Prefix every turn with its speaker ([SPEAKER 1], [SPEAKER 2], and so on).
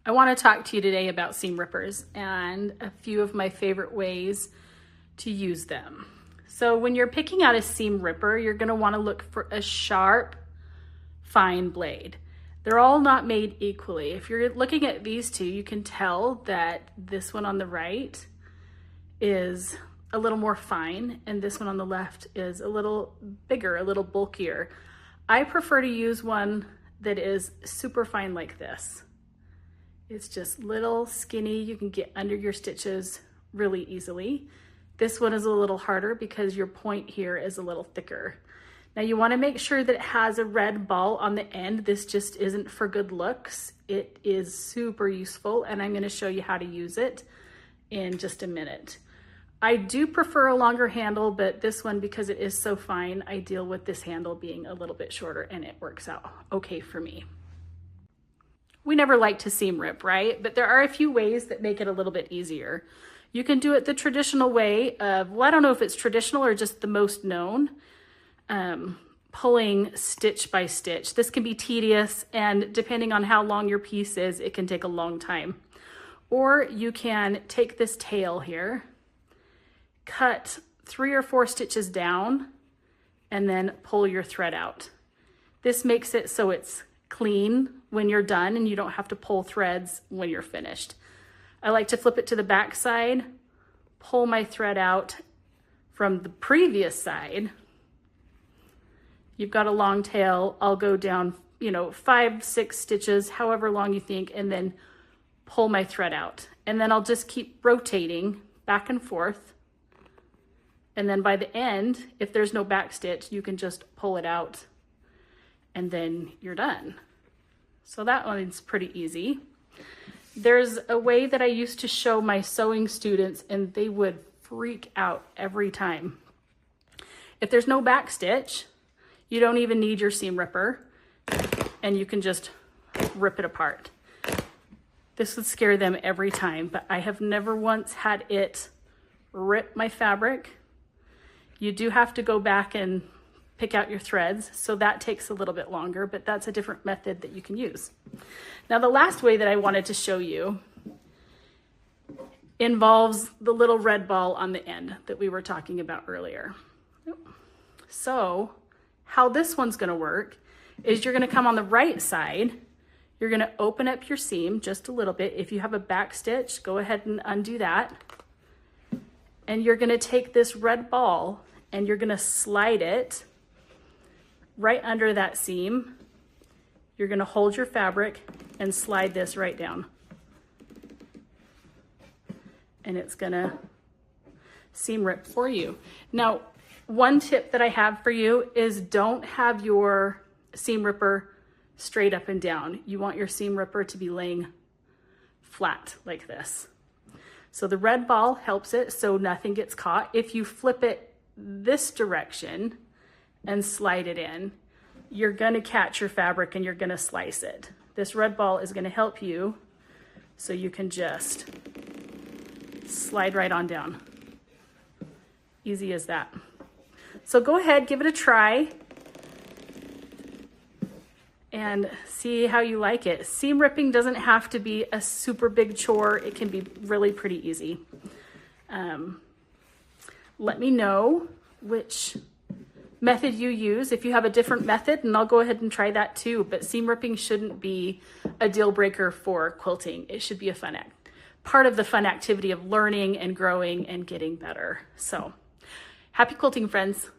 [SPEAKER 1] I want to talk to you today about seam rippers and a few of my favorite ways to use them. So when you're picking out a seam ripper, you're going to want to look for a sharp, fine blade. They're all not made equally. If you're looking at these two, you can tell that this one on the right is a little more fine and this one on the left is a little bigger, a little bulkier. I prefer to use one that is super fine like this. It's just little skinny. You can get under your stitches really easily. This one is a little harder because your point here is a little thicker. Now you want to make sure that it has a red ball on the end. This just isn't for good looks. It is super useful and I'm going to show you how to use it in just a minute. I do prefer a longer handle, but this one, because it is so fine, I deal with this handle being a little bit shorter and it works out okay for me. We never like to seam rip, right? But there are a few ways that make it a little bit easier. You can do it the traditional way of, well, I don't know if it's traditional or just the most known, pulling stitch by stitch. This can be tedious, and depending on how long your piece is, it can take a long time. Or you can take this tail here, cut 3 or 4 stitches down, and then pull your thread out. This makes it so it's clean when you're done and you don't have to pull threads when you're finished. I like to flip it to the back side, pull my thread out from the previous side. You've got a long tail. I'll go down, 5, 6 stitches, however long you think, and then pull my thread out. And then I'll just keep rotating back and forth. And then by the end, if there's no back stitch, you can just pull it out and then you're done. So that one's pretty easy. There's a way that I used to show my sewing students and they would freak out every time. If there's no back stitch, you don't even need your seam ripper and you can just rip it apart. This would scare them every time, but I have never once had it rip my fabric. You do have to go back and pick out your threads, so that takes a little bit longer, but that's a different method that you can use. Now, the last way that I wanted to show you involves the little red ball on the end that we were talking about earlier. So how this one's gonna work is you're gonna come on the right side, you're gonna open up your seam just a little bit. If you have a back stitch, go ahead and undo that. And you're gonna take this red ball and you're gonna slide it right under that seam. You're gonna hold your fabric and slide this right down. And it's gonna seam rip for you. Now, one tip that I have for you is don't have your seam ripper straight up and down. You want your seam ripper to be laying flat like this. So the red ball helps it so nothing gets caught. If you flip it this direction and slide it in, you're gonna catch your fabric and you're gonna slice it. This red ball is gonna help you so you can just slide right on down. Easy as that. So go ahead, give it a try and see how you like it. Seam ripping doesn't have to be a super big chore. It can be really pretty easy. Let me know which method you use. If you have a different method, and I'll go ahead and try that too, but seam ripping shouldn't be a deal breaker for quilting. It should be a part of the fun activity of learning and growing and getting better. So happy quilting, friends.